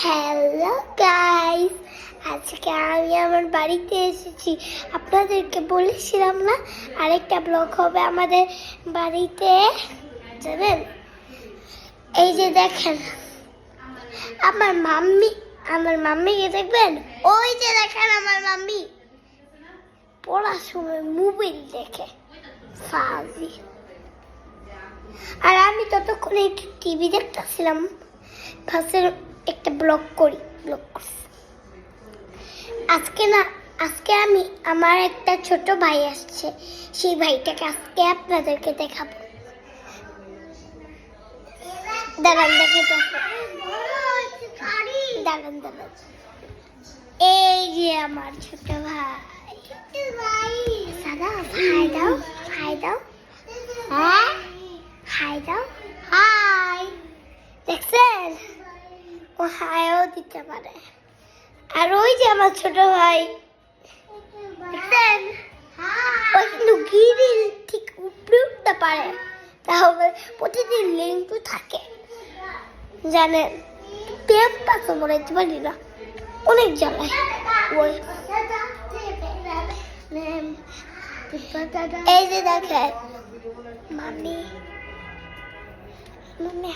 Hello guys, আজকে আমি আমার বাড়িতে এসেছি। আপনাদেরকে বলেছিলাম না আরেকটা ব্লগ হবে আমাদের বাড়িতে, জানেন? এই যে দেখেন আমার মাম্মিকে দেখবেন, ওই যে দেখেন আমার মাম্মি পড়ার সময় মোবাইল দেখে ফাজি। আর আমি ততক্ষণে একটু টিভি দেখতেছিলাম, ফার্স্টের একটা ব্লগ করছি। আজকে আমি আমার একটা ছোট ভাই আসছে, সেই ভাইটাকে আজকে আপনাদেরকে দেখাবো। দাঁড়ান এই যে আমার ছোট ভাই। সাদা হাই দাও হ্যাঁ হাই দাও, হাই। দেখছেন ও হাইও দিতে পারে। আর ওই যে আমার ছোট ভাই, দেখছেন ও কিন্তু গিরিল ঠিক উপরে উঠতে পারে, তাহলে প্রতিদিন লিঙ্কু থাকে, জানেন? পেপ পাতা মরাইতে পারি না, অনেক জ্বালায় ওই। এই যে দেখেন মাম্মি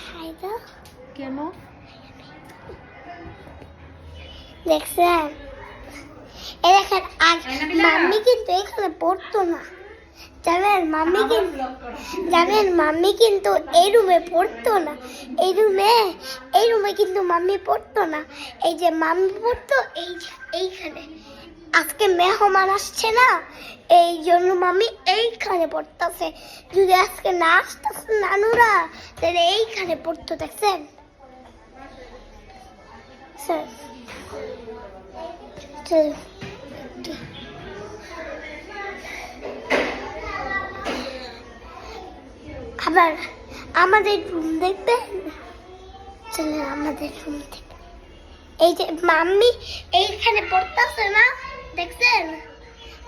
হাই দাও কেন? দেখছেন? এই দেখেন, আর মাম্মি কিন্তু এখানে পড়তো না, জানেন? মাম্মি কিন্তু এই রুমে পড়তো না, এই রুমে কিন্তু মাম্মি পড়তো না। এই যে মাম্মি পড়তো এইখানে। আজকে মেহমান আসছে না, এই জন্য মাম্মি এইখানে পড়তেছে। যদি আজকে না আসতেছে নানুরা, তাহলে এইখানে পড়তো। দেখছেন আবার আমাদের রুম দেখবেন, চলেন আমাদের রুম থেকে। এই যে মাম্মি এইখানে পড়তেছে না, দেখছেন?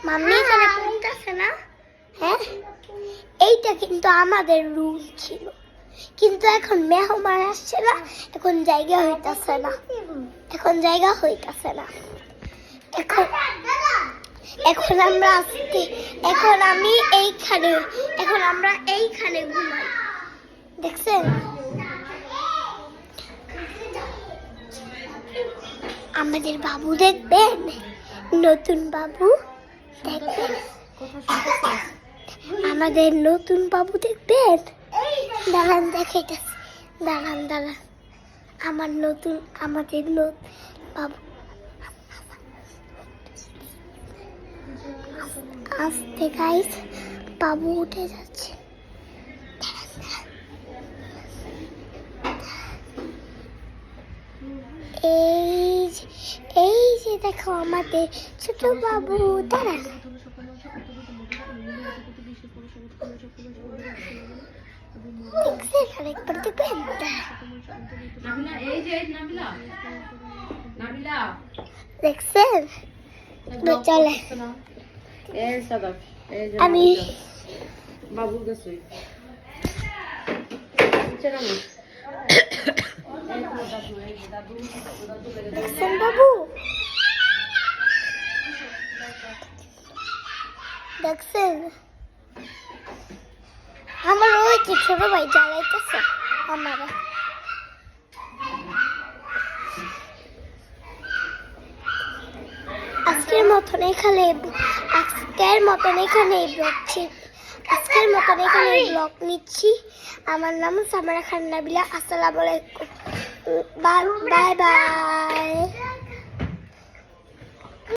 মাম্মি এখানে পড়তেছে না, হ্যাঁ? এইটা কিন্তু আমাদের রুম ছিল, কিন্তু এখন মেহমান আসছে না, এখন জায়গা হইতাছে না। এখন আমরা এইখানে ঘুমাই, দেখছেন? আমাদের বাবু দেখবেন, নতুন বাবু দেখবেন, আমাদের নতুন বাবু দেখবেন। দাঁড়ান দেখাইতেছি, দাঁড়ান আমাদের নতুন বাবু। আস্তে গাইস, বাবু উঠে যাচ্ছে। এই যে দেখো আমাদের ছোট বাবু, দাঁড়ান। দেখছেন? আরেকবার দেখবেন, দেখছেন? চলে আমি বাবু গেছে দেখছেন বাবু, দেখছেন? আমার ওই যে ছোট ভাই জ্বালাইতেছে আমারা। আজকের মতন এখানে ব্লগ নিচ্ছি। আমার নাম সামারা খান নাবিলা। আসসালামু আলাইকুম, বাই বাই।